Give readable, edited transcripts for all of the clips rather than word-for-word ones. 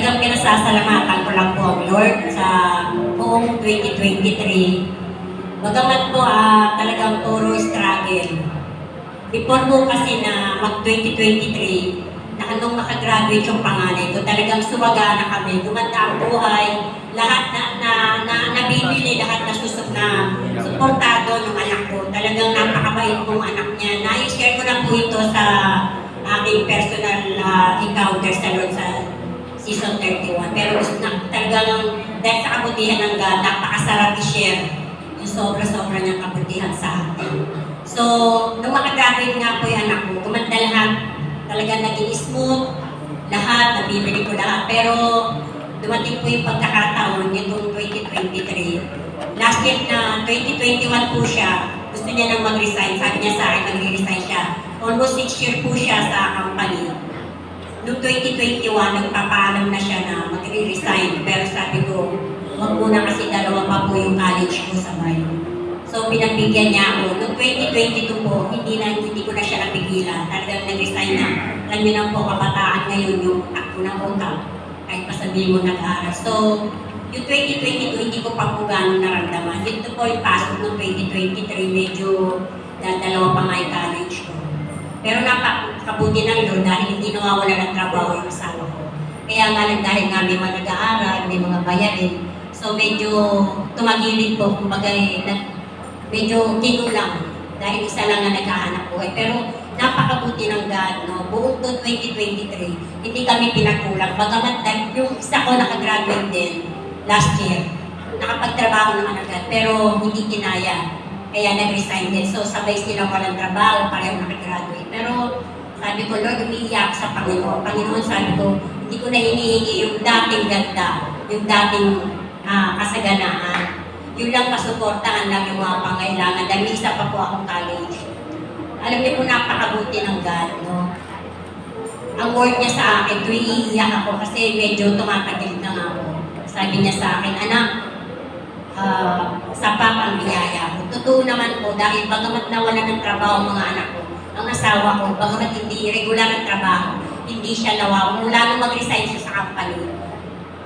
talagang pinasasalamatan ko lang po ang Lord sa buong 2023. Bagamat po talagang puro struggle. Before po kasi na mag-2023, na nung makagraduate yung panganay ko, talagang suwaga na kami, gumanda ang buhay, lahat na nabibili, lahat na suportado ng anak ko. Talagang napakabait pong anak niya. Na-share ko na po ito sa aking personal encounter sa Lord sa season 31. Pero talagang dahil sa kabutihan ng God, napakasarap i-share yung sobra-sobra niyang kabutihan sa atin. So, nung makagraduate nga po yung anak ko, kumanda lahat, talagang naging smooth, lahat, nabibili ko lahat. Pero dumating po yung pagkakataon nitong 2023. Last year na 2021 po siya, gusto niya nang mag-resign. Sabi niya sa akin, mag-resign siya. Almost 6 years po siya sa company. Noong 2021, nagpapaalam na siya na mag-resign. Pero sabi ko, huwag muna kasi dalawa pa po yung college ko sabay. So, pinagbigyan niya ako. Noong 2022 po, hindi ko na siya napigilan. Talagang nag-resign na. Alam niyo na po, kabataan ngayon yung takbo ng utang. Kahit pa sabihin mo nag-aaral. So, yung 2022, hindi ko pa po gano'ng naramdaman. Ito po yung pasok ng 2023, medyo dalawa pa nga yung college ko. Pero napakabuti ng Lord dahil hindi nawawala ng trabaho yung asawa ko. Kaya nga lang dahil nga may mga nag-aaral, may mga bayarin. So, medyo tumagilid po, kumbaga medyo kinulang dahil isa lang na naghahanap buhay. Pero napakabuti ng God, no? Buong 2023, hindi kami pinagkulang. Bagamat yung isa ko nakagraduate din last year, nakapagtrabaho naman agad, pero hindi kinaya. Kaya nag-resign din. So sabay silang walang trabaho, pareho nakagraduate. Pero sabi ko, Lord, umiiyak sa Panginoon. Panginoon, sabi ko, hindi ko na hinihingi yung dating ganda, yung dating kasaganaan. Yun lang pasuportahan lang yung mga pangailangan dahil may isa pa po akong college. Alam niyo po, napakabuti ng God, no? Ang word niya sa akin, iiyak ako kasi medyo tumatagil na nga ako. Sabi niya sa akin, anak, sapat ang biyaya ko. Totoo naman po dahil bagamat nawala ng trabaho ang mga anak ko, ang asawa ko, bagamat hindi regular ang trabaho, hindi siya nawawa. Mula nung mag-resign siya sa company,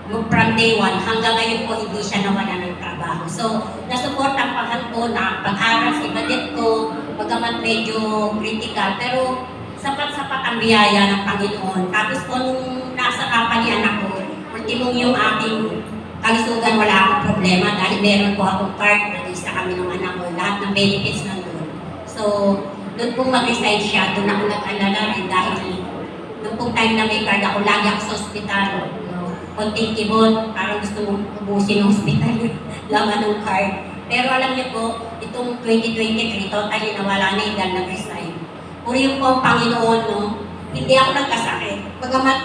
from day 1 hanggang ngayon po hindi siya nawala ng trabaho. So, nasuportahan ko na pag-aral sa ibadet ko, bagamat medyo critical, pero sapat-sapat ang biyaya ng Panginoon. Tapos po nung nasa company anak ko, ultimong yung aking kalusugan, wala akong problema dahil meron po akong card, nag-isa kami ng anak ko, lahat ng benefits nandun. So, doon pong mag-resign siya, doon ako nag-alala rin dahil doon pong time na may card ako, lagi ako sa ospital. Konting kibot, parang gusto mong ubusin ng hospital, laman ng card. Pero alam niyo po, itong 2023, totally nawala na yung dahil nag-resign. Puri po ang Panginoon, no? Hindi ako nagkasakit. Bagamat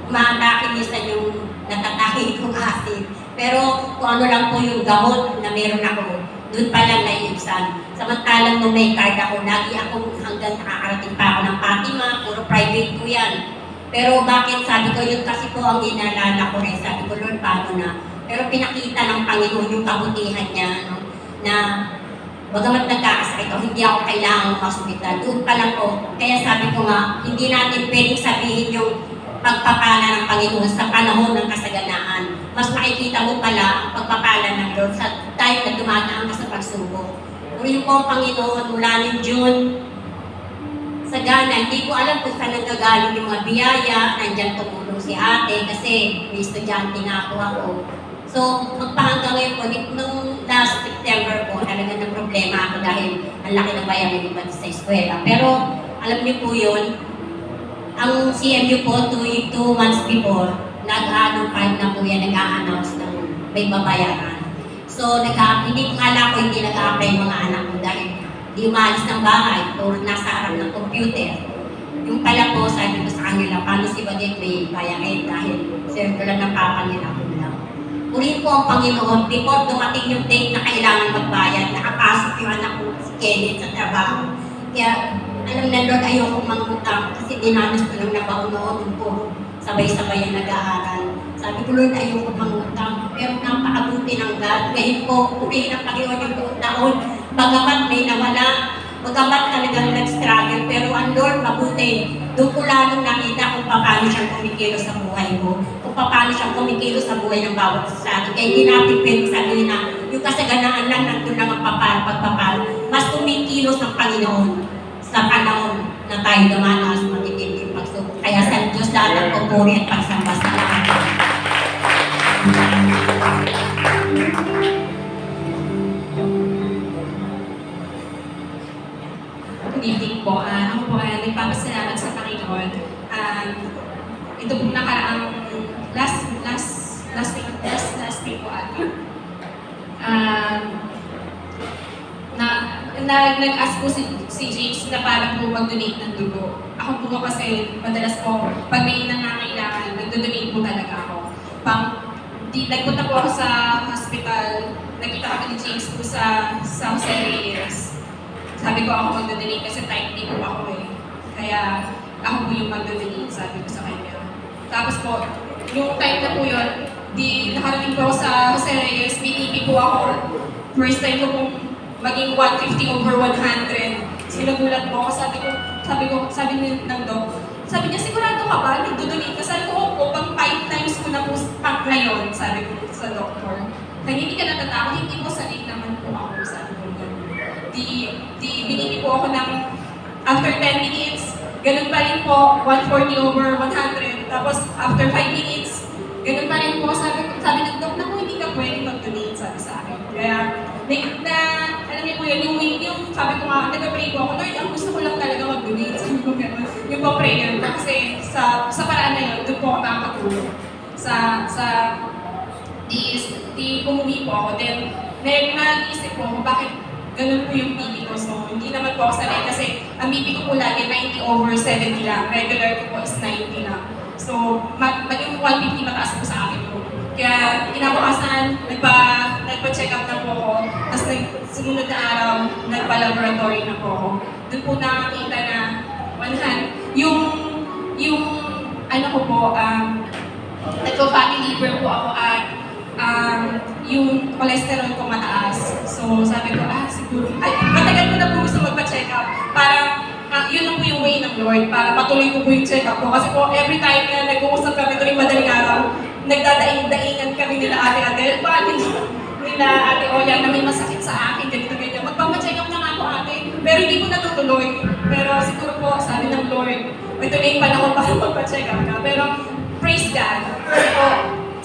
umatake minsan yung natatake kong acid. Pero kung ano lang po yung gamot na meron ako, doon pa lang naiibsan. Samantalang nung may card ako, lagi akong hanggang nakakarating pa ako ng Fatima, puro private po yan. Pero bakit sabi ko, yun kasi po ang inalala ko rin. Sabi ko, Lord, paano na? Pero pinakita ng Panginoon yung kabutihan niya, no? Na bagamat nagkakasakit ako, hindi ako kailangang hospital. Doon pa lang po. Kaya sabi ko nga, hindi natin pwedeng sabihin yung pagpapala ng Panginoon sa panahon ng kasaganaan. Mas makikita mo pala ang pagpapala ng Lord sa time na dumadaan ka sa pagsubok. Uri po ang Panginoon mula ng June, sa Ghana, hindi ko alam kung saan nanggagaling yung mga biyaya, nandyan tumulong si ate kasi may estudyante nga ako. So, magpahanggang ngayon po, nung last September po, talaga ng problema ako dahil ang laki ng bayaran ng iba sa eskwela. Pero, alam niyo po yun, ang CMU po, 2 months before, nag-a-notify na po yan, nag-a-announce ng may babayaran. So, hindi ko akala ko hindi nag-a-apply mga anak ko dahil di umalis ng bahay, o nasa harap ng computer. Yung pala po, sabi ko sa kanila, paano si Badet may bayarin dahil sir ko lang ng papa nila kulang. Uli po ang Panginoon, before dumating yung date na kailangan magbayad, nakapasok yung anak ko si Kenneth sa trabaho. Kaya, alam na Lord, ayoko mangutang kasi dinanas ko lang na baon-noon po. Sabay-sabay ang nag-aaral. Sabi ko, Lord, ayoko mangutang. Pero napakabuti ng God. Ngayon po, uli ng Panginoon yung buong taon. Bagamat may nawala, bagamat talagang nag-struggle, pero ang Lord mabuti. Doon ko lalong nakita kung paano siyang kumikilos sa buhay ko, kung paano siyang kumikilos sa buhay ng bawat isa sa atin. Kaya hindi natin pwede sabihin na yung kasaganaan lang nandun lang ang pagpapalo. Mas kumikilos ng Panginoon sa panahon na tayo dumanaas sa matitinding pagsubok. Kaya sa Diyos lahat ang pupuri at pagsamba sa lahat. Good evening po. Ako po ay nagpapasalamat sa Panginoon. Ito po nakaraang last week po ata. Nag-ask po si James na para po mag-donate ng dugo. Ako po kasi madalas po, pag may nangangailangan, nag-donate po talaga ako. Nagpunta po ako sa hospital, nakita kami ni James po sa Jose Reyes. Sabi ko ako mag-donate kasi type D po ako eh. Kaya ako po yung mag-donate, sabi ko sa kanya. Tapos po, yung type na po yun, nakarating po ako sa Jose Reyes, BTP po ako. First time ko pong maging 150/100. Sinagulat po ako, sabi ng doc, sabi niya, sigurado ka ba? Nagdo-donate ka? Sabi ko, opo, pang 5 times ko na po ngayon, sabi ko sa doktor. Kaya hindi ka natatakot, hindi po sanay naman po ako, sabi ko. Binili po ako ng after 10 minutes, ganun pa rin po, 140/100. Tapos after 5 minutes, ganun pa rin po, sabi ng doc, naku, hindi ka pwede mag-donate, sabi sa akin. Kaya, alam niyo po yun, yung sabi ko nga, nag-pray po ako, Lord, ang gusto ko lang talaga mag-donate, sabi ko gano'n. Yung pa-prayer ko, kasi sa paraan na yun, doon po ako makakatulong. Umuwi po ako, then, nag-iisip po ako, bakit ganun po yung BP ko. So, hindi naman po ako sanay kasi ang BP ko po lagi 90/70 lang. Regular ko po is 90 lang. So, maging 150 mataas po sa akin po. Kaya, kinabukasan, nagpa-check up na po ako. Tapos, sumunod na araw, nagpa-laboratory na po ako. Doon po nakakita na yung ano ko po, nagpa-fatty liver po ako at yung cholesterol ko mataas. So, sabi ko, siguro, matagal ko na po gusto magpa-check up. Para, yun lang po yung way ng Lord, para patuloy ko po yung check up ko. Kasi po, every time na nag-uusap kami tuwing madaling araw, nagdadaing-daingan kami nila ate-ate. Paano nila ate Oya na may masakit sa akin, ganito-ganyan. Magpapa-check up na nga po ate. Pero hindi po natutuloy. Pero siguro po, sabi ng Lord, ito na yung panahon para magpa-check up ka. Pero, praise God. Kasi po,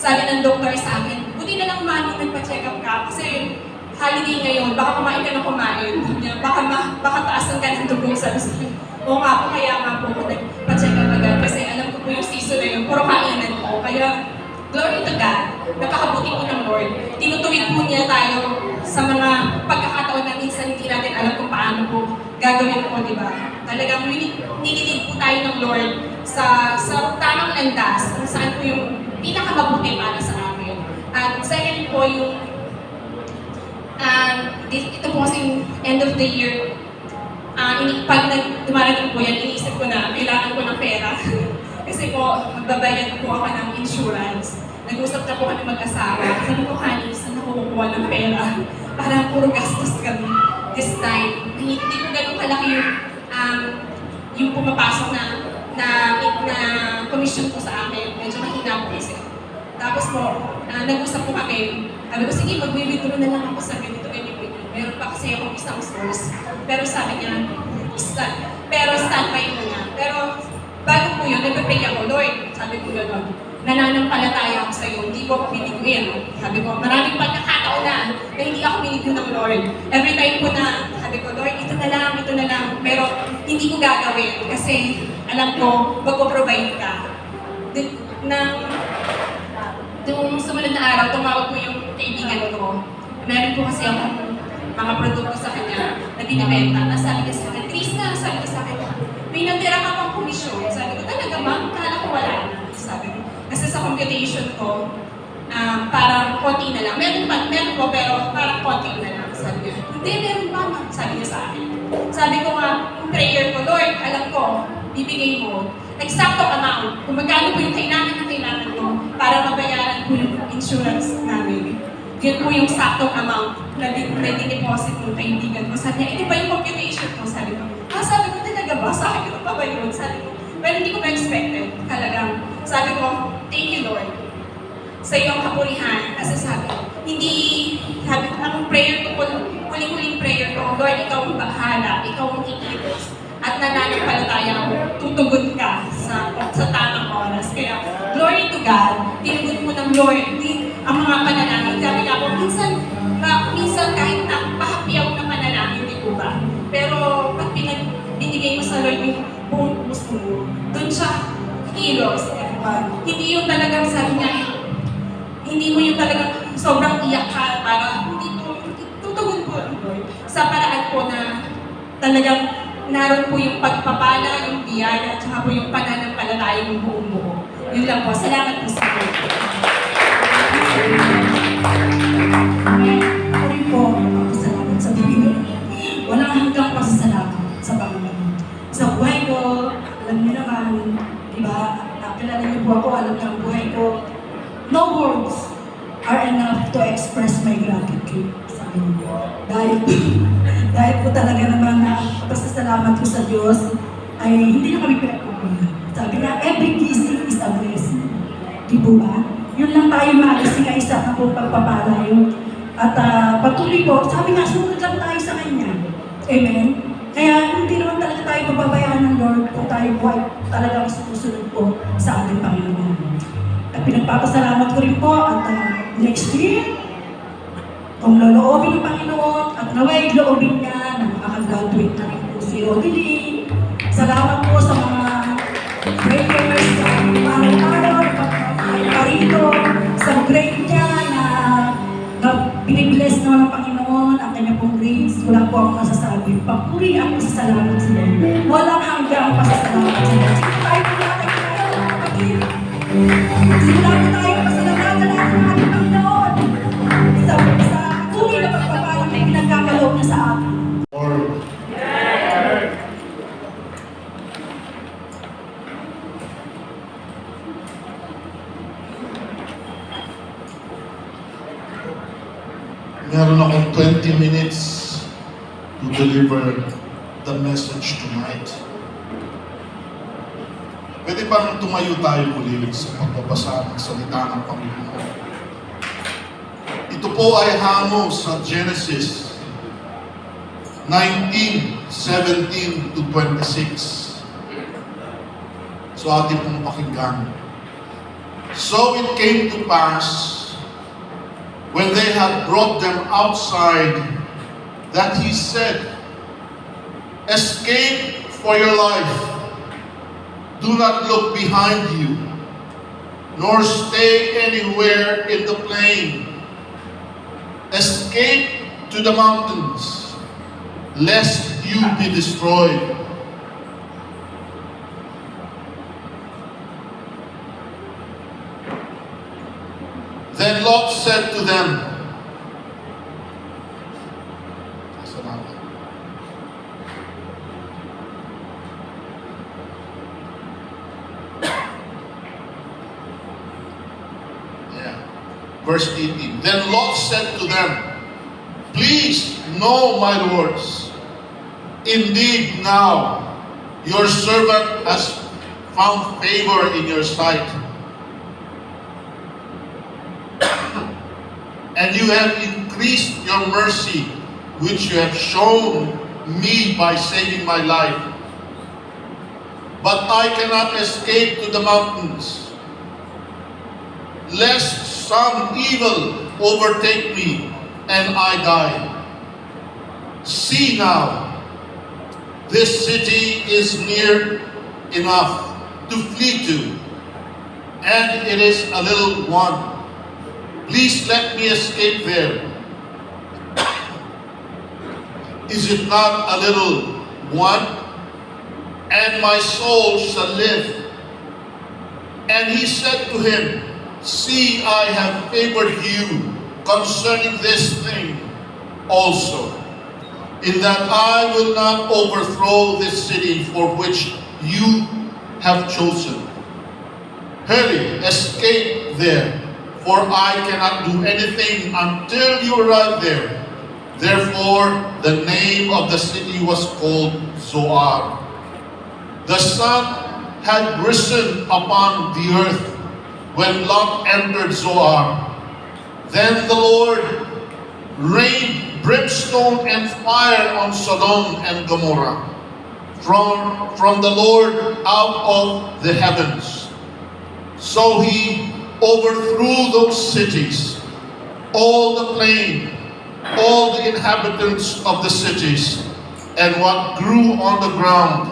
sabi ng doktor sa akin, buti na lang mami nagpa-check up ka kasi holiday ngayon, baka kumain ka na kumain. Baka taasan ka ng dugo sa akin. Oo nga po, kaya nga po ako nagpa-check up agad kasi alam ko po yung season na yun, puro kainan po. Kaya, glory to God, napakabuti po ng Lord. Tinutuwid po niya tayo sa mga pagkakataon na minsan hindi natin alam kung paano po gagawin po, di ba? Talagang nililig po tayo ng Lord sa tamang landas kung saan po yung pinakamabuti para sa amin. At second po yung, ito po kasi yung end of the year, pag dumarating po yan, iniisip ko na kailangan ko ng pera. Kasi po, magbabayad po ako ng insurance. Nag-usap na po kami mag-asawa. Sabi ko, honey, saan ako kukuha ng pera? Parang puro gastos kami this time. Hindi po ganun kalaki yung pumapasok na commission po sa akin. Medyo mahina po kasi. Tapos po, nag-usap po kami. Sabi ko, sige, mag-withdraw na lang ako sa ganito. Meron pa kasi akong isang source. Pero sabi niya, standby mo na. Pero bago po yun, nagpapray ako, Lord, sabi ko gano'n, nananampalataya ako sa'yo, hindi ko ako biniguin. Sabi ko, maraming pagkakataon na hindi ako binigyan ng Lord. Every time po na, sabi ko, Lord, ito na lang. Pero hindi ko gagawin kasi alam ko, magpo-provide ka. Nung sumunod na araw, tumawag po yung kaibigan ko. Meron po kasi akong mga produkto sa kanya na binibenta. Tapos sabi niya sa akin, Chris na, sabi niya sa akin, may natira ka pang komisyon. Sabi ko, talaga ma'am, kala ko wala na. Sabi ko, kasi sa computation ko, parang konti na lang. Meron po, pero parang konti na lang. Sabi niya, hindi, meron pa ma'am. Sabi niya sa akin. Sabi ko nga, yung prayer ko, Lord, alam ko, bibigay mo. Exacto amount, kung magkano po yung kailangan ko para mabayaran po yung insurance namin. Yun po yung saktong amount na dineposit ng kaibigan ko. Sabi niya, ito ba yung computation ko? Sabi ko, talaga ba? Sa akin, ito pa ba yun? Sabi ko, Pero hindi ko pa-expected. Talagang, sabi ko, thank you Lord sa iyong kapurihan. Kasi sabi ang prayer ko, huling-huling prayer ko, Lord, ikaw ang bahala, ikaw ang ikilos. At nananampalataya ako, tutugon ka sa tamang oras. Kaya, glory to God, tinugon mo ng Lord ang mga panalangin. Sabi nga ako, minsan kahit pahapyaw na panalangin, di ko ba? Pero, pag binigay mo sa Lord yung buong puso mo, doon siya kilos. Hindi yung talagang sabi niya, hindi mo yung talagang sobrang iyak ka para hindi tutugon po ang Lord. Sa paraan po na talagang naroon po yung pagpapala, yung biyaya, at saka po yung pananampalataya ng buong buo. Yun lang po. Salamat po sa Lord. Ako rin po, salamat sa Panginoon. Walang hanggang pasasalamat sa Panginoon. Sa buhay ko, alam niyo naman, di ba, kilala niyo po ako, alam niyo ang buhay ko, no words are enough to express my gratitude sa inyo. Dahil po talaga naman na pasasalamat ko sa Diyos ay hindi na kami pinagkukunan. Sabi na, every kissing is a blessing. Di po ba? Yun lang tayo maalasing ay isa na po pagpapala yun. At patuloy po, sabi nga, sumunod lang tayo sa Kanya. Amen? Kaya hindi naman talaga tayo pababayaan ng Lord kung tayo po ay talagang sumusunod po sa ating Panginoon. At pinagpapasalamat ko rin po at next year, kung loloobin ng Panginoon at naway loobin niya na makakagraduate na rin po si Odili. Salamat po sa mga prayers sa araw-araw, parito, sa grade niya na binibless naman ng Panginoon ang kanya pong grades. Wala po akong masasabi. Papuri ang pasasalamat sa Lord. Walang hanggang pasasalamat sa Lord. Sige tayo po natin tayo, kapatid. Simula po tayo pasalamatan natin ang ating Panginoon. Sa tuloy na pagpapalang na pinagkakaloob na sa atin. Meron akong 20 minutes to deliver the message tonight. Pwede bang tumayo tayo muli sa pagbabasa ng salita ng Panginoon? Ito po ay hango sa Genesis 19:17 to 26. So ating pong pakinggan. So it came to pass when they had brought them outside, that he said, "Escape for your life. Do not look behind you, nor stay anywhere in the plain. Escape to the mountains, lest you be destroyed." Then Lot said to them, verse 18, then Lot said to them, "Please know, my lords, indeed now your servant has found favor in your sight, and you have increased your mercy, which you have shown me by saving my life. But I cannot escape to the mountains, lest some evil overtake me and I die. See now, this city is near enough to flee to, and it is a little one. Please let me escape there. Is it not a little one? And my soul shall live." And he said to him, "See, I have favored you concerning this thing also, in that I will not overthrow this city for which you have chosen. Hurry, escape there, for I cannot do anything until you arrive there." Therefore, the name of the city was called Zoar. The sun had risen upon the earth when Lot entered Zoar. Then the Lord rained brimstone and fire on Sodom and Gomorrah from the Lord out of the heavens. So he overthrew those cities, all the plain, all the inhabitants of the cities, and what grew on the ground.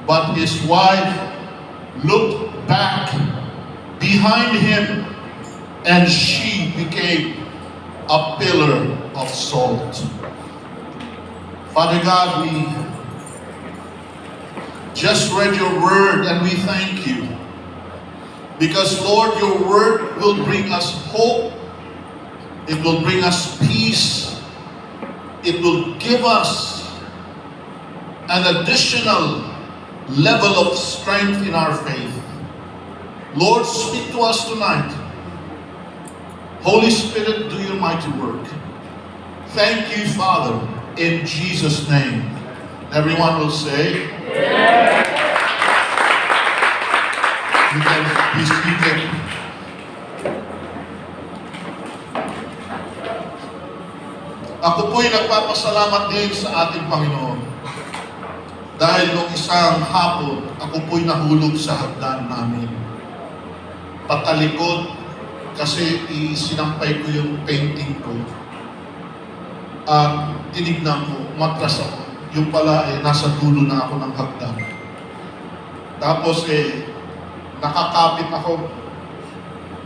But his wife looked back behind him, and she became a pillar of salt. Father God, we just read your word and we thank you. Because Lord, your word will bring us hope. It will bring us peace. It will give us an additional level of strength in our faith. Lord, speak to us tonight. Holy Spirit, do your mighty work. Thank you, Father, in Jesus' name. Everyone will say, you can be seated. Ako po'y nagpapasalamat din sa ating Panginoon. Dahil nung isang hapon, ako po'y nahulog sa hagdan namin. Patalikod kasi isinampay ko yung painting ko. At tinignan ko, matras ako. Yung pala nasa dulo na ako ng hagdan. Tapos nakakapit ako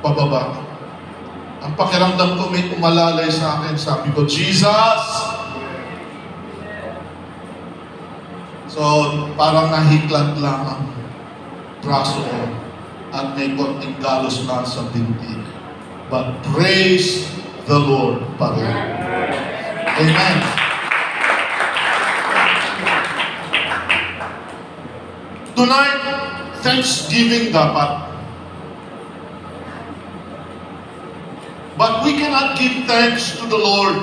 pababa. Ang pakiramdam ko may umalalay sa akin. Sabi ko, Jesus! So, parang nahiklat lang ang braso ko at may konting galos na sa binti. But praise the Lord pa rin. Amen. Tonight, Thanksgiving dapat. But we cannot give thanks to the Lord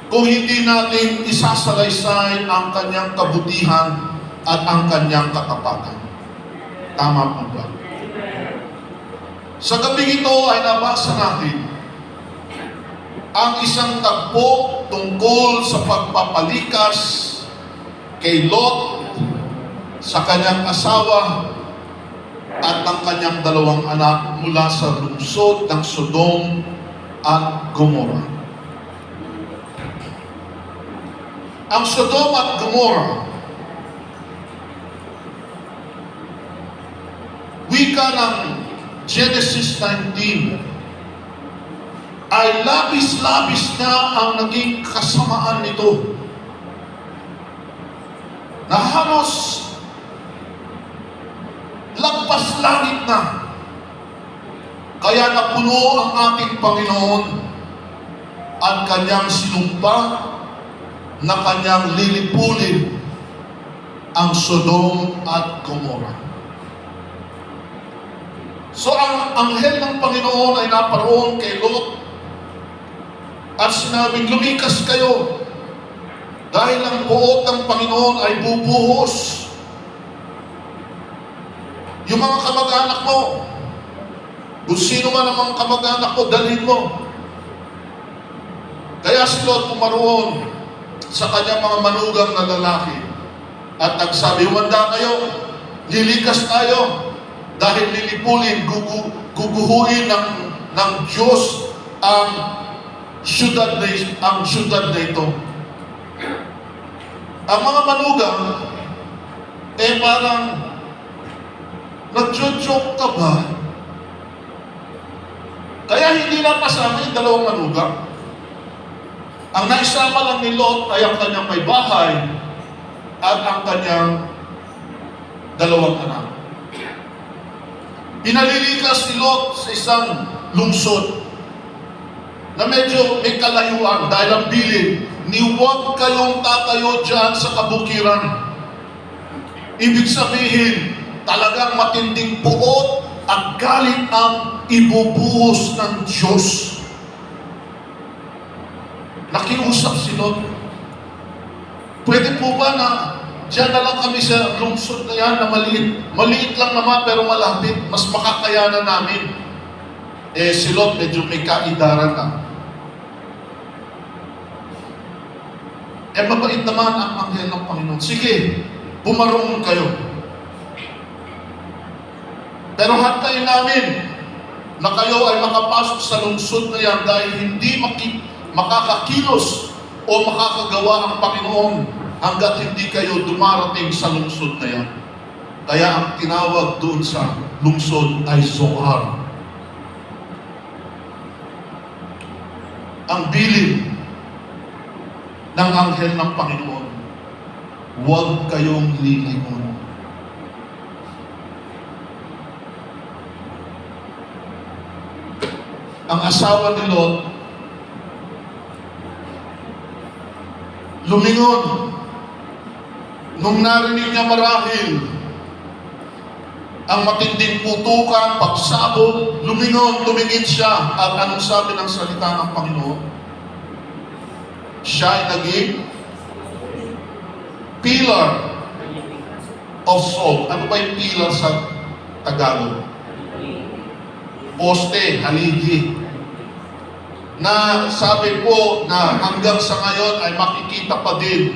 kung hindi natin isasalaysay ang kanyang kabutihan at ang kanyang katapatan. Tama po ba? Sa gabing ito ay nabasa natin ang isang tagpo tungkol sa pagpapalikas kay Lot sa kanyang asawa at ng kanyang dalawang anak mula sa lungsod ng Sodom at Gomorrah. Ang Sodom at Gomorrah, wika ng Genesis 19, ay labis-labis na ang naging kasamaan nito. Na halos lagpas langit na. Kaya napuno ang ating Panginoon at kanyang sinumpa na kanyang lilipulin ang Sodom at Gomorrah. So ang anghel ng Panginoon ay naparoon kay Lot at sinabing, lumikas kayo dahil ang buot ng Panginoon ay bubuhos. Yung mga kamag-anak mo, kung sino man ang mga kamag-anak mo, dalhin mo. Kaya si Lot pumaroon sa kanyang mga manugang na lalaki at nagsabi, humanda kayo, lilikas tayo dahil lilipulin, guguhuin ng Diyos ang syudad na ito. Ang mga manugang parang nag-joke ka ba? Kaya hindi na pasama yung dalawang manugang. Ang naisama lang ni Lot ay ang kanyang may bahay at ang kanyang dalawang anak. Pinalilikas si Lot sa isang lungsod na medyo may kalayuan dahil ang bilin, ni huwag kayong tatayo dyan sa kabukiran. Ibig sabihin, talagang matinding puot at galit ang ibubuhos ng Diyos. Nakiusap si Lot. Pwede po ba na Diyan na lang kami sa lungsod na yan na maliit. Maliit lang naman pero malapit. Mas makakayanan namin. Si Lot medyo may kaidaran na. Mabait naman ang anghel ng Panginoon. Sige, bumarong kayo. Pero hantayin namin na kayo ay makapasok sa lungsod na yan dahil hindi makakakilos o makakagawa ang Panginoon hanggat hindi kayo dumarating sa lungsod na yan. Kaya ang tinawag doon sa lungsod ay Zoar. Ang bilin ng anghel ng Panginoon, huwag kayong lilingon. Ang asawa ni Lot, lumingon. Nung narinig niya marahil ang matinding putukan, pagsabog, lumingon, tumingin siya. At anong sabi ng salita ng Panginoon? Siya ay naging pillar of salt. Ano ba yung pillar sa Tagalog? Poste, haligi. Na sabi po na hanggang sa ngayon ay makikita pa din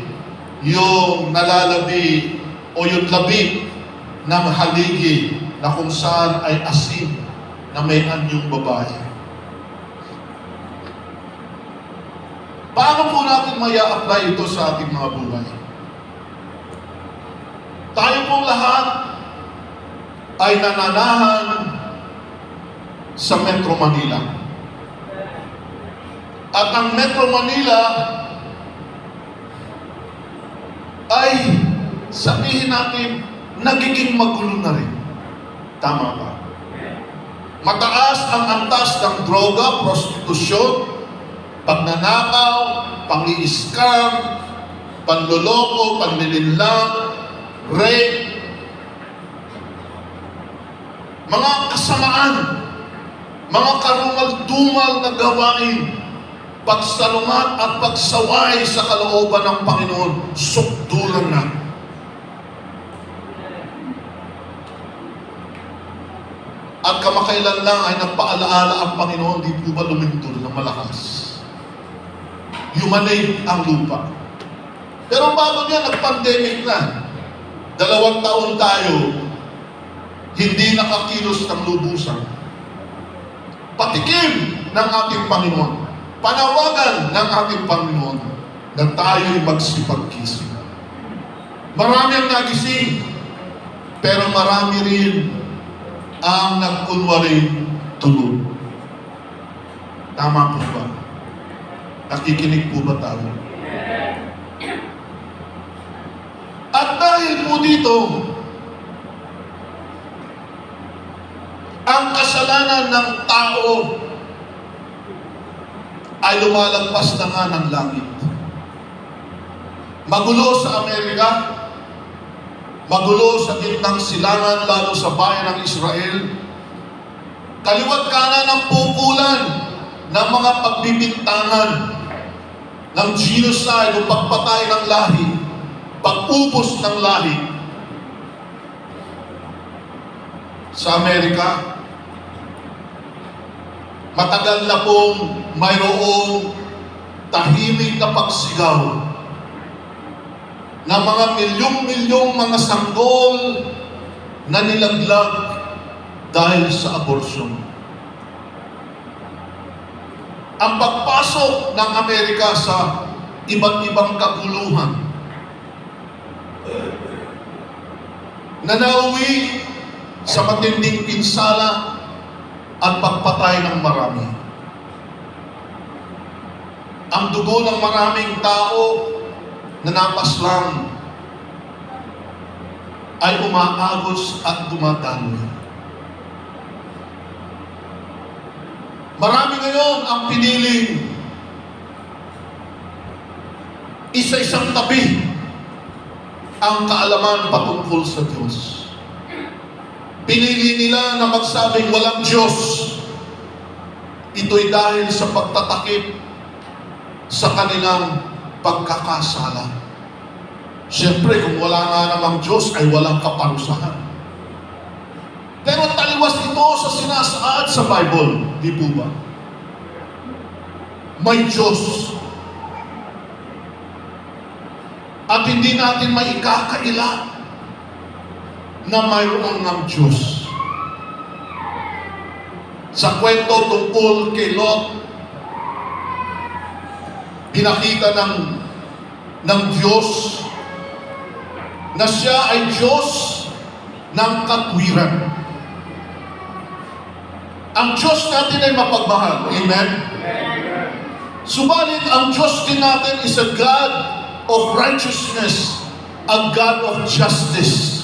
yung nalalabi o yung labi ng haligi na kung saan ay asin na may anyong babae. Paano po natin maya-apply ito sa ating mga buhay? Tayo pong lahat ay nananahan sa Metro Manila. At ang Metro Manila ay sabihin natin nagiging magulo na rin. Tama ba? Mataas ang antas ng droga, prostitusyon, pagnanakaw, pang-i-scam, panloloko, panlilinlang, rape, mga kasamaan, mga karumal-dumal na gawain, pagsalungat at pagsaway sa kalooban ng Panginoon, sukdulan na. At kamakailan lang ay nagpaalaala ang Panginoon, di po ba lumindol na malakas? Yumanay ang lupa. Pero bago niya, nag-pandemic na. 2 taon tayo, hindi nakakilos ng lubusan. Patikim ng ating Panginoon. Panawagan ng ating Panginoon na tayo'y magsipagkisig. Marami ang nagising, pero marami rin ang nagkunwaring tulog. Tama po ba? Nakikinig po ba tayo? At dahil po dito, ang kasalanan ng tao ay lumalagpas na nga ng langit. Magulo sa Amerika, magulo sa gitnang silangan, lalo sa bayan ng Israel. Kaliwat kanan ang pukulan ng mga pagbibintangan ng genocide o pagpatay ng lahi, pag-ubos ng lahi. Sa Amerika, matagal na pong mayroong tahimik na pagsigaw na mga milyong-milyong mga sanggol na nilaglag dahil sa abortion. Ang pagpasok ng Amerika sa iba't ibang kaguluhan na nauwi sa matinding pinsala at pagpatay ng marami. Ang dugo ng maraming tao na napaslang ay umaagos at dumadaloy. Marami ngayon ang piniling isa-isang tabi ang kaalaman patungkol sa Diyos. Pinili nila na magsabing walang Diyos. Ito'y dahil sa pagtatakip sa kanilang pagkakasala. Siyempre, kung wala nga namang Diyos, ay walang kaparusahan. Pero taliwas ito sa sinasaad sa Bible, di po ba? May Diyos. At hindi natin maikakaila na mayroon ng Diyos. Sa kwento tungkol kay Lot, pinakita ng Diyos na siya ay Diyos ng katwiran. Ang Diyos natin ay mapagmahal. Amen? Subalit, ang Diyos din natin is a God of righteousness, a God of justice.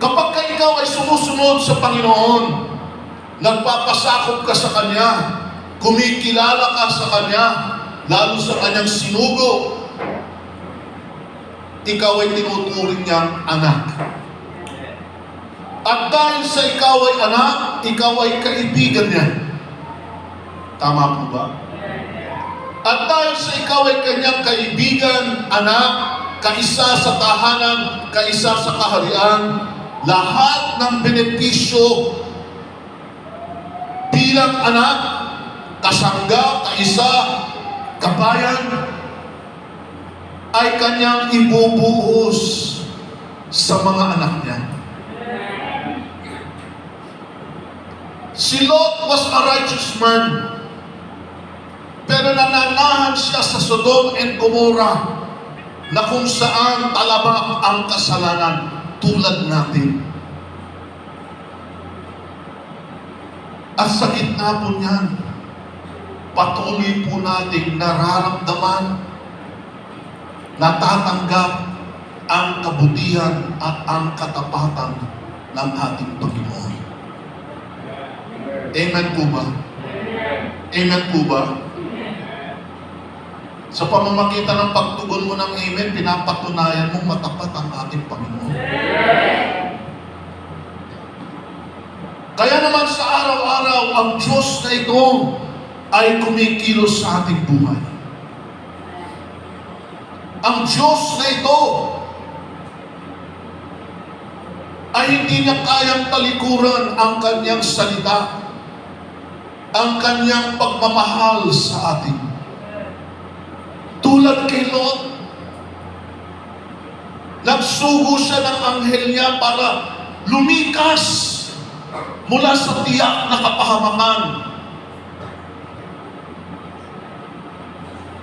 Kapag ka ikaw ay sumusunod sa Panginoon, nagpapasakop ka sa Kanya, kumikilala ka sa Kanya, lalo sa Kanyang sinugo, ikaw ay tinuturing niyang anak. At dahil sa ikaw ay anak, ikaw ay kaibigan niya. Tama po ba? At dahil sa ikaw ay kanyang kaibigan, anak, kaisa sa tahanan, kaisa sa kaharian, lahat ng benepisyo bilang anak, kasangga, kaisa, kabayan, ay kanyang ibubuhos sa mga anak niya. Si Lot was a righteous man, pero nananahan siya sa Sodom and Gomorrah na kung saan talabak ang kasalanan tulad natin. At sa gitna po niyan, patuloy po nating nararamdaman, natatanggap ang kabutihan at ang katapatan ng ating Panginoon. Amen po ba? Amen po ba? Sa pamamagitan ng pagtugon mo ng amen, pinapatunayan mong matapat ang ating Panginoon. Kaya naman sa araw-araw, ang Diyos na ito ay kumikilos sa ating buhay. Ang Diyos na ito ay hindi niya kayang talikuran ang kanyang salita, ang kanyang pagmamahal sa atin. Tulad kay Lot, nagsugo siya ng anghel niya para lumikas mula sa tiyak na kapahamakan.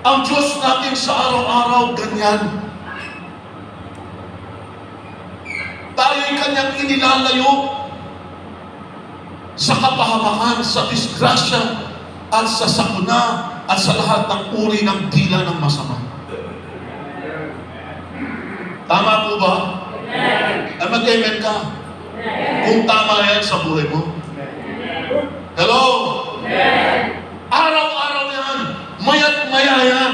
Ang Diyos natin sa araw-araw ganyan. Tayo'y kanyang inilalayo sa kapahamakan, sa disgrasya, at sa sakuna, at sa lahat ng uri ng dila ng masama. Tama po ba? Ay mag-amen ka. Kung tama yan sa buhay mo. Hello? Araw-araw yan. Maya't maya yan.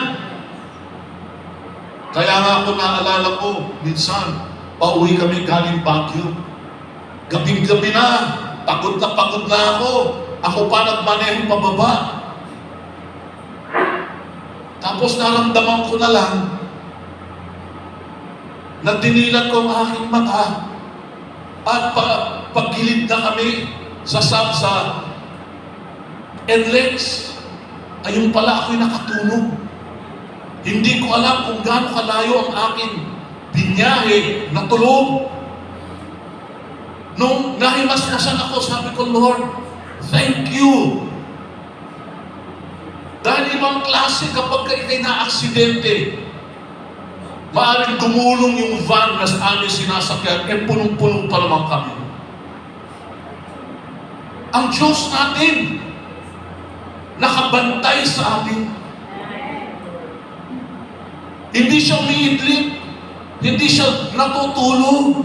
Kaya nga ako naalala ko, minsan, pauwi kami galing Baguio. Gabing-gabi na, pagod na ako. Ako pa nagmaneho pababa. Tapos naramdaman ko na lang na dinilat ko ang aking mata at paggilid na kami sa NLEX, ayun pala ako'y nakatulog. Hindi ko alam kung gaano kalayo ang aking binyahe na tulog. Nung nahimasmasan ako, sabi ko, Lord, thank you. Dahil ibang klase kapag ikay na-aksidente, maaaring gumulong yung van na sa amin sinasakyan, punong-punong pa naman kami. Ang Diyos natin, nakabantay sa atin. Hindi siya umiidlip, hindi siya natutulog,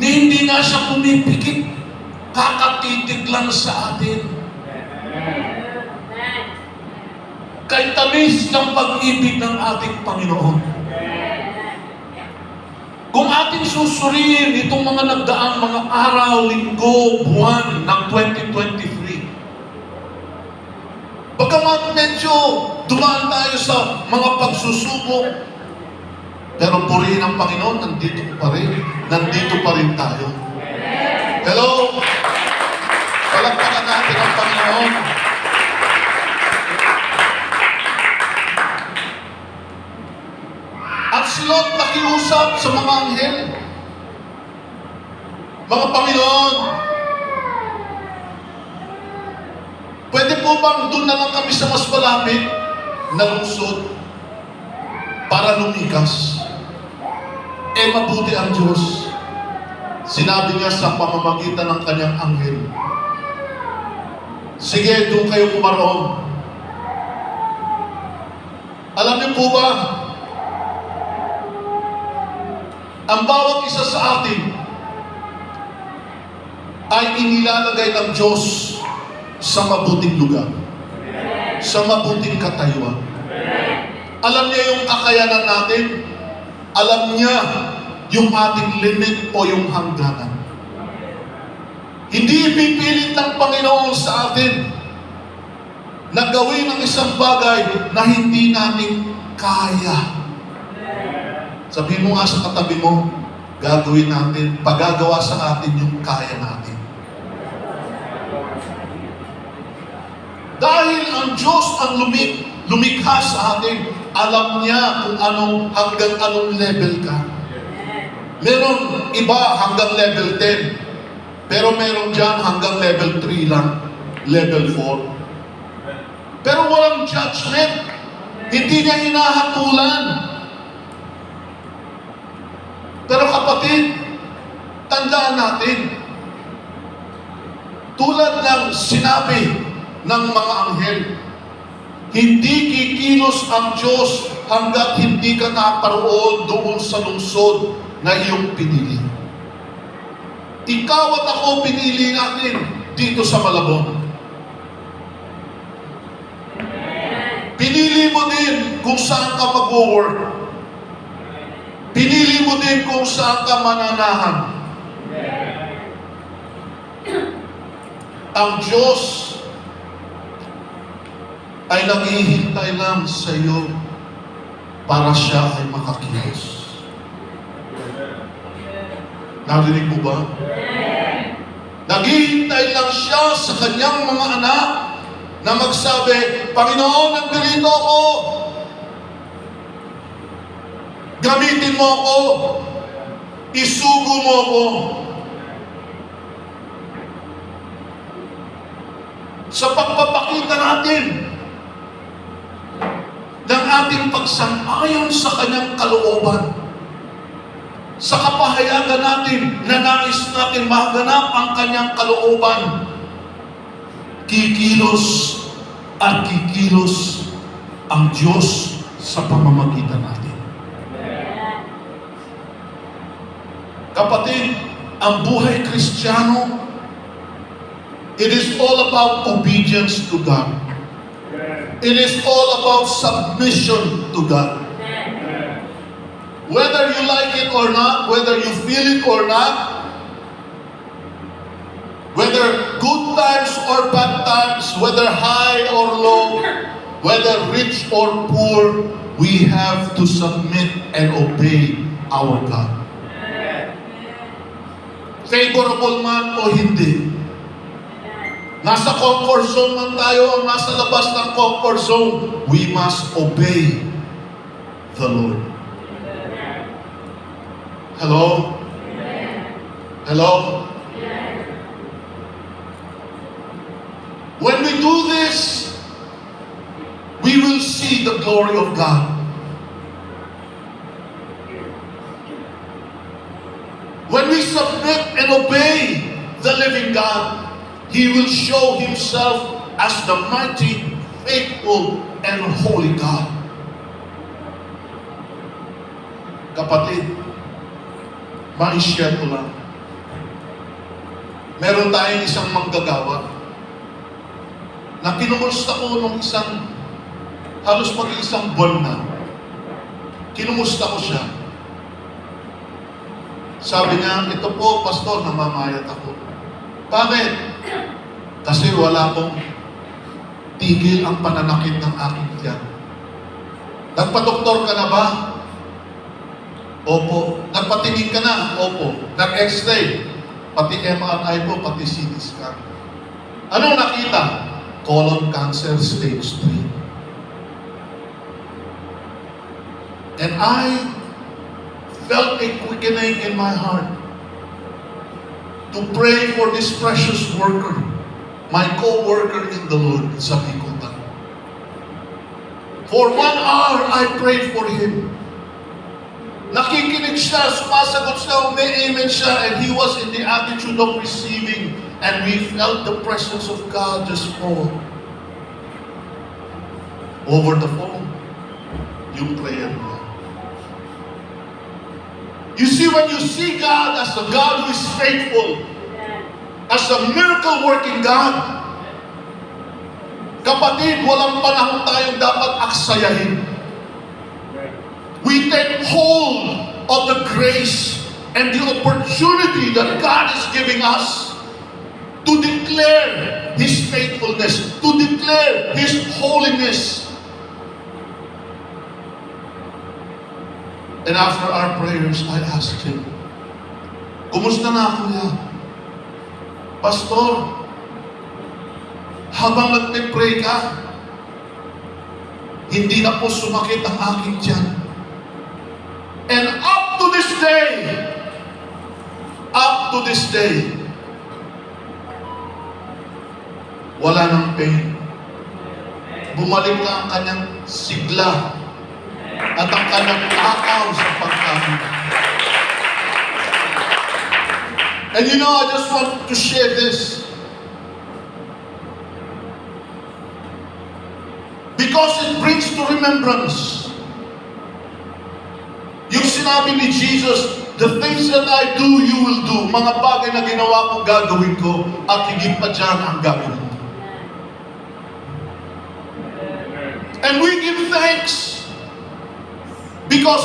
hindi nga siya pumipikit, kakatitig lang sa atin. Kay tamis ng pag-ibig ng ating Panginoon. Kung ating susuriin itong mga nagdaang mga araw, linggo, buwan ng 2023, bagamat medyo dumaan tayo sa mga pagsusubok, Pero purihin ang Panginoon, nandito pa rin. Nandito pa rin tayo. Hello? Palakpakan natin ang Panginoon. At si Lot nakiusap sa mga anghel. Mga Panginoon, pwede po bang doon na lang kami sa mas malapit na lungsod para lumikas? Mabuti ang Diyos. Sinabi niya sa pamamagitan ng kanyang anghel, sige, doon kayo pumaroon. Alam niyo po ba, ang bawat isa sa atin ay inilalagay ng Diyos sa mabuting lugar, sa mabuting katayuan. Alam niya yung kakayanan natin, alam niya yung ating limit o yung hangganan. Hindi ipipilit ng Panginoon sa atin na gawin ang isang bagay na hindi natin kaya. Sabihin mo nga sa katabi mo, gagawin natin, pagagawa sa atin yung kaya natin. Dahil ang Diyos ang lumikha sa atin, alam niya kung hanggang anong level ka. Meron iba hanggang level 10, pero meron dyan hanggang level 3 lang, level 4. Pero walang judgment. Hindi niya hinahatulan. Pero kapatid, tandaan natin, tulad ng sinabi ng mga anghel, hindi kikilos ang Diyos hanggat hindi ka naparoon doon sa lungsod na iyong pinili. Ikaw at ako pinili natin dito sa Malabon. Pinili mo din kung saan ka mag-work. Pinili mo din kung saan ka mananahan. Ang Diyos ay naghihintay lang sa iyo para siya ay makakilos. Narinig mo ba? Naghihintay lang siya sa kanyang mga anak na magsabi, Panginoon, nandito ako. Gamitin mo ako. Isugo mo ako. Sa pagpapakita natin ng ating pagsang-ayon sa kanyang kalooban, sa kapahayagan natin na nais natin maganap ang kanyang kalooban, kikilos at kikilos ang Diyos sa pamamagitan natin. Kapatid, ang buhay Kristiyano, it is all about obedience to God. It is all about submission to God. Whether you like it or not, whether you feel it or not, whether good times or bad times, whether high or low, whether rich or poor, we have to submit and obey our God. Favorable man o hindi, nasa comfort zone man tayo o nasa labas ng comfort zone, we must obey the Lord. Hello? Hello? When we do this, we will see the glory of God. When we submit and obey the living God, He will show Himself as the mighty, faithful, and holy God. Kapatid, ma-share ko lang. Meron tayong isang manggagawa na kinumusta ko nung halos mag-isang buwan na. Kinumusta ko siya. Sabi niya, ito po, pastor, namamayat ako. Bakit? Kasi wala pong tigil ang pananakit ng aking tiyan. Nagpa-doktor ka na ba? Opo. Nagpatingin ka na? Opo. Nag-X-ray? Pati MRI po, pati CT scan. Anong nakita? Colon cancer stage 3. And I felt a quickening in my heart to pray for this precious worker, my co-worker in the Lord sa Bikutan. For 1 hour, I prayed for him. Nakikinig siya, sumasagot siya, may-amen siya, and he was in the attitude of receiving, and we felt the presence of God just fall over the phone. Yung prayer niya. You see, when you see God as a God who is faithful, as a miracle-working God, kapatid, walang panahon tayong dapat aksayahin. We take hold of the grace and the opportunity that God is giving us to declare His faithfulness, to declare His holiness. And after our prayers, I asked him, "Kumusta na, Kuya? Pastor, habang nagpe-pray ka, hindi na po sumakit ang aking tiyan. And up to this day, wala nang pain. Bumalik na ang kanyang sigla at ang kanyang takaw sa pagkain." And you know, I just want to share this. Because it brings to remembrance. Yung sinabi ni Jesus, "The things that I do, you will do." Mga bagay na ginawa ko, gagawin ko, at higit pa dyan ang gagawin ko. And we give thanks because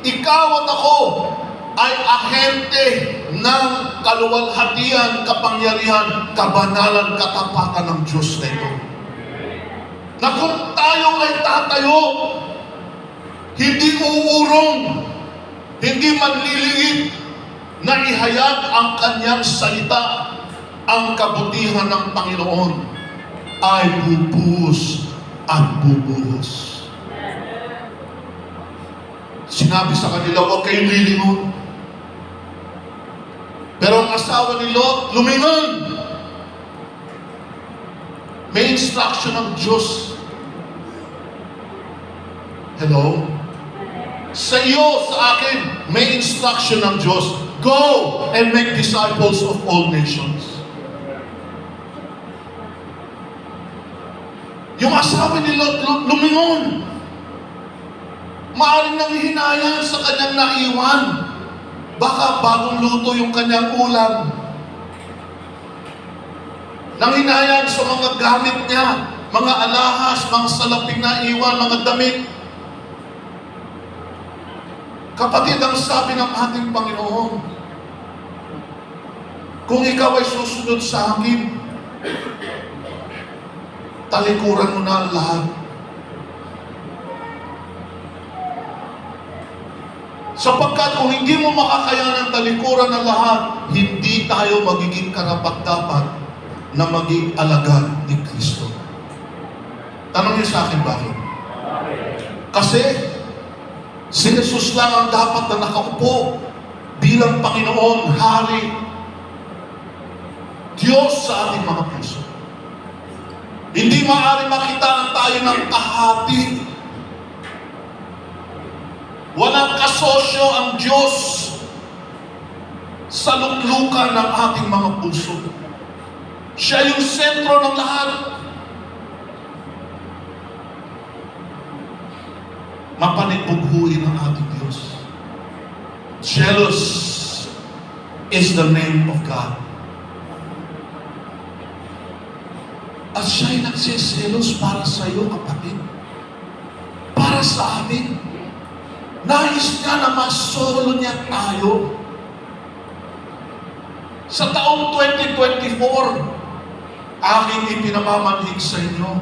ikaw at ako, ay ahente ng kaluwalhatian, kapangyarihan, kabanalan, katapatan ng Diyos na ito. Na kung tayo ay tatayo, hindi uurong, hindi manliliit, na ihayag ang kanyang salita, ang kabutihan ng Panginoon ay bubuhos at bubuhos. Sinabi sa kanila, "Huwag kayong lilingon." Pero ang asawa ni Lot, lumingon. May instruction ng Diyos. Hello? Sa iyo, sa akin, may instruction ng Diyos. Go and make disciples of all nations. Yung asawa ni Lot, lumingon. Maaring nanghihinayang sa kanyang naiwan. Baka bagong luto yung kanyang ulam. Nanghinayang sa mga gamit niya, mga alahas, mga salaping na iwan, mga damit. Kapatid, ang sabi ng ating Panginoon, kung ikaw ay susunod sa akin, talikuran mo na ang lahat. Sapagkat kung hindi mo makakayanan talikuran ang lahat, hindi tayo magiging karapat-dapat na maging alagad ni Kristo. Tanong niyo sa akin bakit? Kasi si Jesus lang ang dapat na nakaupo bilang Panginoon, Hari, Diyos sa ating mga puso. Hindi maaari makitaan tayo ng kahati. Walang kasosyo ang Diyos sa luklukan ng ating mga puso. Siya yung sentro ng lahat. Mapanipughuin ang ating Diyos. Jealous is the name of God. At siya'y nagsiselos para sa iyo, kapatid. Para sa amin. Nais niya na masolo niya tayo. Sa taong 2024, aking ipinamamanhig sa inyo.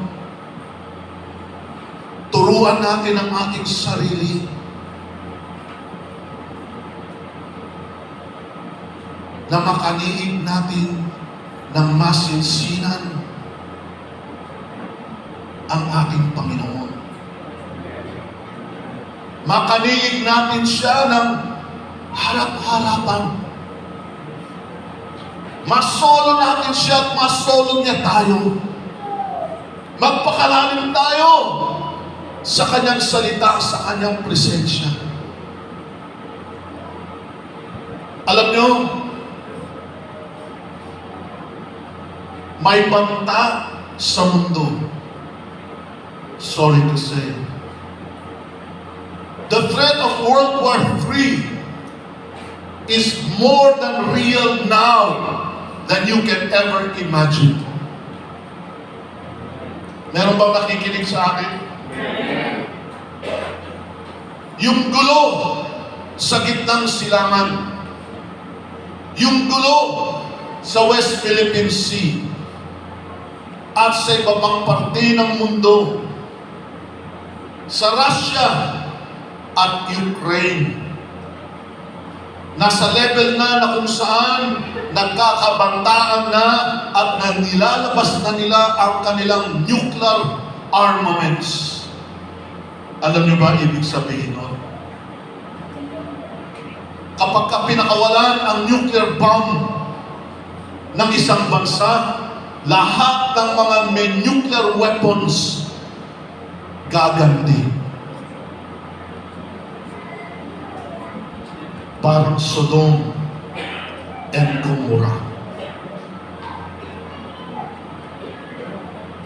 Turuan natin ang ating sarili na makaniig natin ng masinsinan ang ating Panginoon. Makaniig natin siya ng harap-harapan. Masolo natin siya at masolo niya tayo. Magpakalalim tayo sa kanyang salita, sa kanyang presensya. Alam nyo, may banta sa mundo. Sorry to say. The threat of World War III is more than real now than you can ever imagine. Meron bang nakikinig sa akin? Yung gulo sa gitnang silangan, yung gulo sa West Philippine Sea, at sa iba pang parte ng mundo, sa Russia at Ukraine, nasa level na kung saan nagkakabantaan na at nilalabas na nila ang kanilang nuclear armaments. Alam niyo ba ibig sabihin nun? Kapag pinakawalan ang nuclear bomb ng isang bansa, lahat ng mga may nuclear weapons gaganti. Parang Sodom and Gomorrah.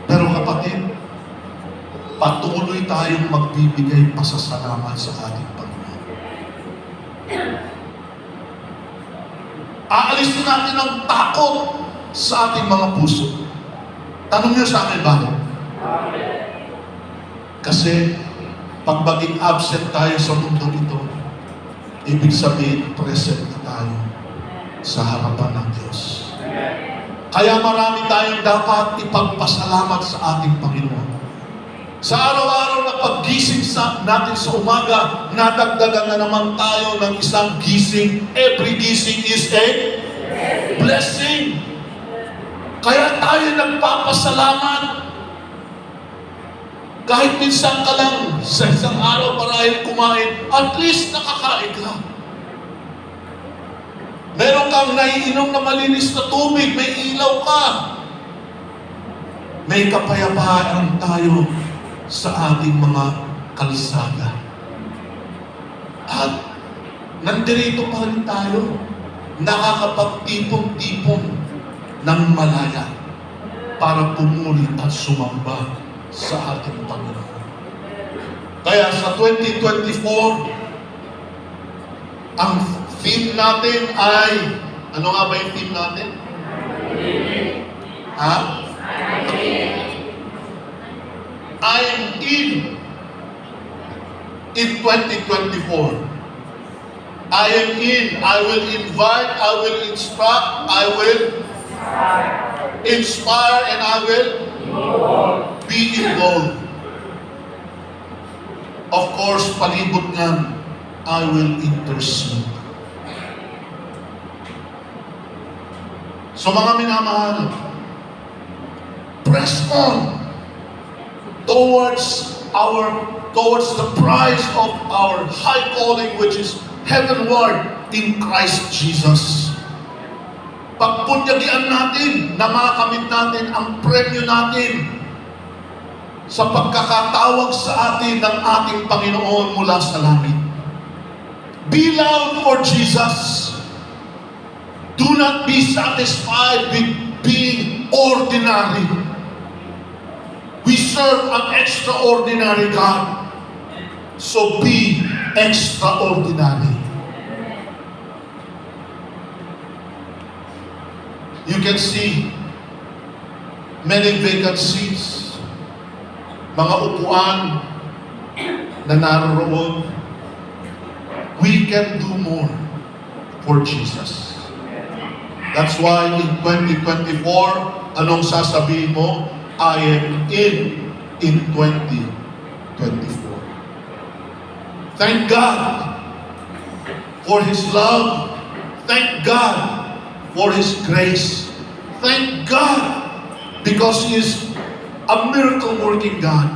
Pero kapatid, patuloy tayong magbibigay pasasalamat sa ating Panginoon. Aalisin natin ang takot sa ating mga puso. Tanong niyo sa akin bakit? Kasi pag maging absent tayo sa mundo ito, ibig sabihin present na tayo sa harapan ng Diyos. Kaya marami tayong dapat ipagpasalamat sa ating Panginoon. Sa araw-araw na paggising natin sa umaga, nadagdagan na naman tayo ng isang gising. Every gising is a blessing. Kaya tayo nagpapasalamat. Kahit minsan ka lang sa isang araw marahil kumain, at least nakakain ka. Meron kang naiinom na malinis na tubig, may ilaw ka. May kapayapaan tayo sa ating mga kalsada. At nandirito pa rin tayo, nakakapagtipon-tipon ng malaya para pumuli at sumamba sa ating Panginoon. Kaya sa 2024, ang theme natin ay, ano nga ba yung theme natin? Ha? I'm in 2024. I am in. I will invite, I will instruct, I will inspire, and I will be involved. Of course, palibot nga, I will intercede. So mga minamahal, press on towards the prize of our high calling, which is heavenward in Christ Jesus. Pagpunyagian natin na makamit natin ang premyo natin sa pagkakatawag sa atin ng ating Panginoon mula sa langit. Be loud for Jesus. Do not be satisfied with being ordinary. We serve an extraordinary God. So be extraordinary. You can see many vacant seats, mga upuan na naroon. We can do more for Jesus. That's why in 2024, anong sasabihin mo? I am in 2024. Thank God for His love. Thank God for His grace. Thank God because He is a miracle-working God.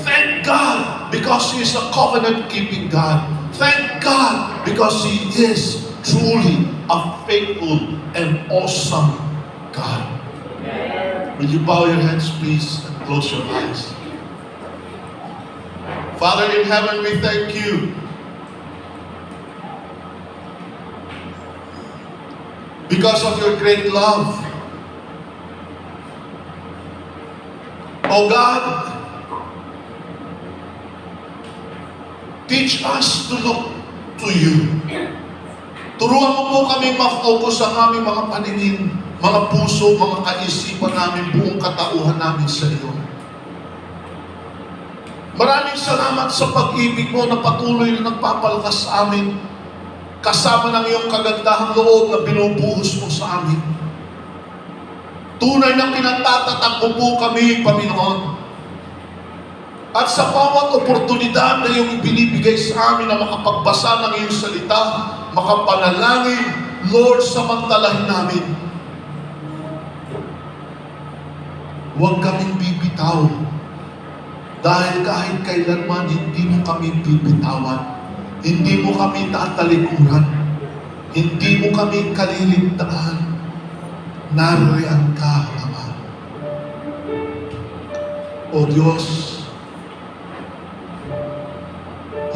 Thank God because He is a covenant-keeping God. Thank God because He is truly a faithful and awesome God. Will you bow your heads, please, and close your eyes? Father in heaven, we thank You because of Your great love. Oh God, teach us to look to You. Turuan mo po kami ma-focus ang aming mga paningin, mga puso, mga kaisipan namin, buong katauhan namin sa Iyo. Maraming salamat sa pag-ibig mo na patuloy na nagpapalakas sa amin, kasama ng iyong kagandahang loob na binubuhos mo sa amin. Tunay na pinatatatag mo po kami, Panginoon. At sa bawat oportunidad na iyong ibinibigay sa amin na makapagbasa ng iyong salita, makapanalangin, Lord, samantalahin namin. Huwag kaming bibitaw. Dahil kahit kailanman, hindi mo kami bibitawan. Hindi mo kami tatalikuran. Hindi mo kami kaliligtaan. Naririyan ka, Ama. O Diyos,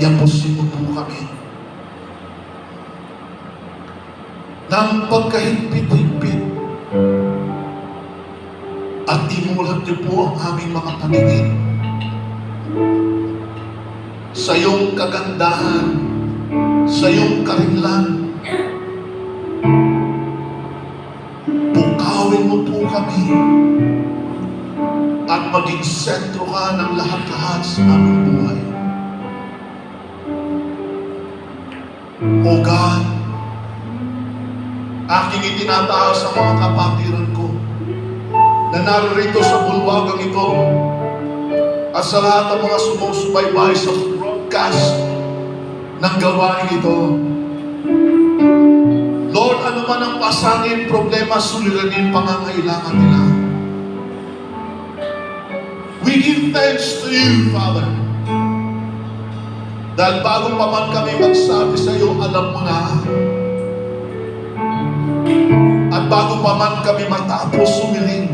yapusin mo po kami ng pagkahigpit-higpit at imulat niyo po ang aming mga paningin sa iyong kagandahan, sa iyong karinlan. Pukawin mo po kami at maging sentro ka ng lahat-lahat sa aming buhay. O God, aking itinataas ang mga kapatiran ko na naririto sa bulwagang ito at sa lahat ng mga sumusubaybay sa broadcast ng gawain ito. Lord, ano man ang pasanin, problema, suliranin, pangangailangan nila, we give thanks to You, Father. Dahil bago pa man kami magsabi sa iyo, alam mo na. At bago pa man kami matapos sumiling,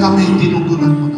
kami tinugunan mo.